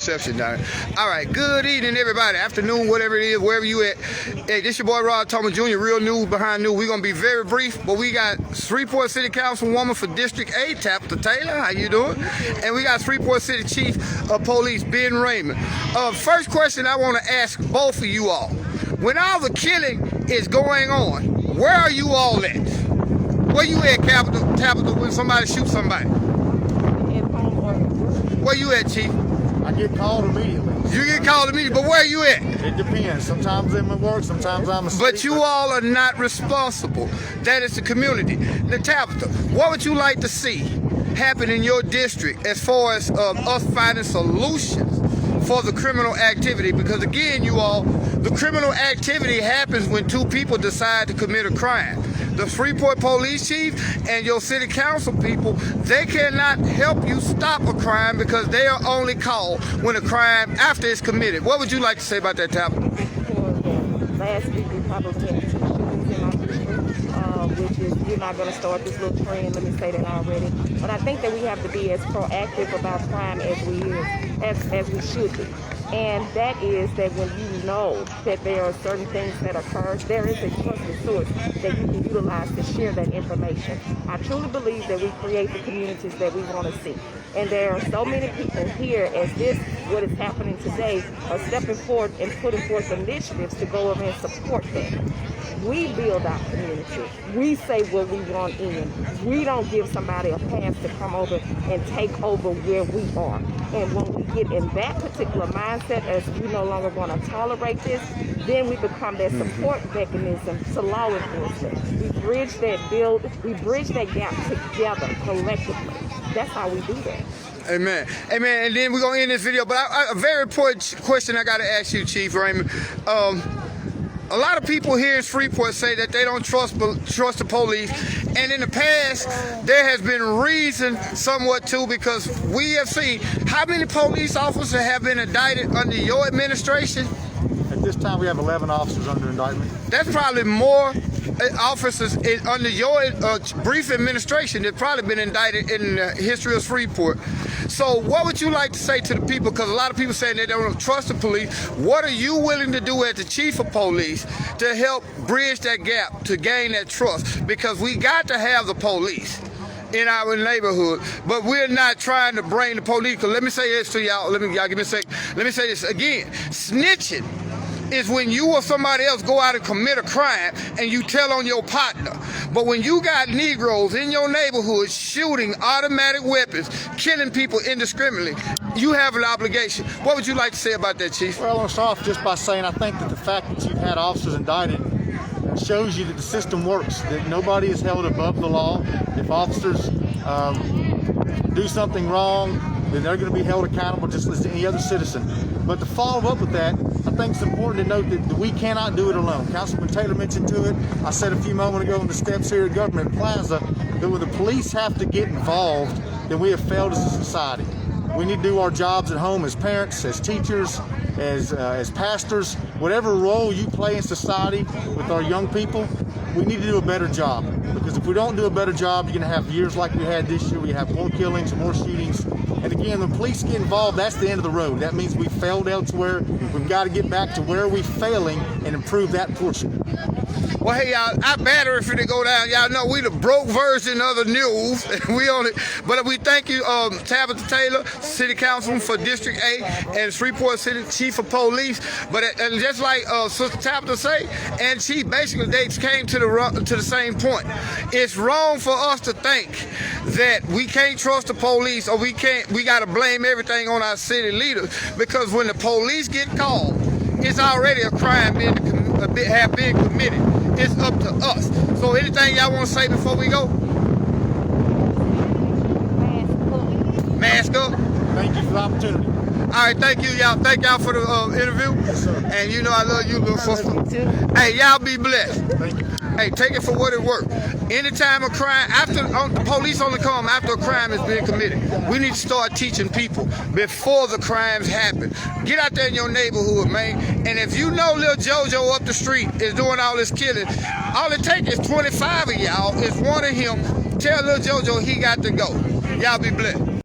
reception down there. All right, good evening, everybody. Afternoon, whatever it is, wherever you at. Hey, this your boy Rod Thomas Jr., Real News Behind News. We're going to be very brief, but we got Shreveport City Councilwoman for District 8, Tabitha Taylor. How you doing? And we got Shreveport City Chief of Police, Ben Raymond. First question I want to ask both of you all. When all the killing is going on, where are you all at? Where you at, Tabitha, when somebody shoots somebody? Where you at, Chief? I get called immediately. You get called immediately, but where you at? It depends. Sometimes I'm at work, sometimes I'm asleep. But you all are not responsible. That is the community. Now, Tabitha, what would you like to see happen in your district as far as us finding solutions for the criminal activity? Because again, you all, the criminal activity happens when two people decide to commit a crime. The Shreveport Police Chief and your City Council people, they cannot help you stop a crime because they are only called when a crime after it's committed. What would you like to say about that, Tabitha? Last week we probably had 2 shootings in our district, which is, we're not going to start this little trend, let me say that already. But I think that we have to be as proactive about crime as we should be. And that is that when you know that there are certain things that occur, there is a trusted source that you can utilize to share that information. I truly believe that we create the communities that we want to see. And there are so many people here, as what is happening today, are stepping forward and putting forth initiatives to go over and support that. We build our community. We say what we want in. We don't give somebody a pass to come over and take over where we are. And when we get in that particular mindset, as we no longer want to tolerate this, then we become that support mechanism to law enforcement. We bridge that gap together collectively. That's how we do that. Amen. Amen. And then we're going to end this video. But a very important question I got to ask you, Chief Raymond. A lot of people here in Shreveport say that they don't trust the police, and in the past there has been reason somewhat too, because we have seen how many police officers have been indicted under your administration. At this time we have 11 officers under indictment. That's probably more officers under your brief administration that probably been indicted in the history of Shreveport. So what would you like to say to the people? Because a lot of people saying they don't trust the police. What are you willing to do as the chief of police to help bridge that gap, to gain that trust? Because we got to have the police in our neighborhood, but we're not trying to bring the police. Because let me say this to y'all. Y'all give me a second. Let me say this again. Snitching is when you or somebody else go out and commit a crime and you tell on your partner. But when you got Negroes in your neighborhood shooting automatic weapons, killing people indiscriminately, you have an obligation. What would you like to say about that, Chief? Well, I'll start off just by saying I think that the fact that you've had officers indicted shows you that the system works, that nobody is held above the law. If officers do something wrong, then they're going to be held accountable just as any other citizen. But to follow up with that, I think it's important to note that we cannot do it alone. Councilman Taylor mentioned to it. I said a few moments ago on the steps here at Government Plaza that when the police have to get involved, then we have failed as a society. We need to do our jobs at home as parents, as teachers, as pastors, whatever role you play in society with our young people. We need to do a better job, because if we don't do a better job, you're going to have years like we had this year. We have more killings, more shootings. And again, when police get involved, that's the end of the road. That means we failed elsewhere. We've got to get back to where we're failing and improve that portion. Well, hey, y'all, our battery finna go down. Y'all know we the broke version of the news. We on it. But we thank you, Tabitha Taylor, City Councilman for District 8 and Shreveport City Chief of Police. But just like Sister Tabitha say, and she basically, they came to the same point. It's wrong for us to think that we can't trust the police, or we got to blame everything on our city leaders, because when the police get called, it's already a crime have been committed. It's up to us. So anything y'all want to say before we go? Mask up. Thank you for the opportunity. All right, thank you, y'all. Thank y'all for the interview. Yes, sir. And you know I love you, little sister. Hey, y'all be blessed. Thank you. Hey, take it for what it worth. Anytime a crime, the police only come after a crime has been committed. We need to start teaching people before the crimes happen. Get out there in your neighborhood, man. And if you know little JoJo up the street is doing all this killing, all it takes is 25 of y'all. It's one of him. Tell little JoJo he got to go. Y'all be blessed.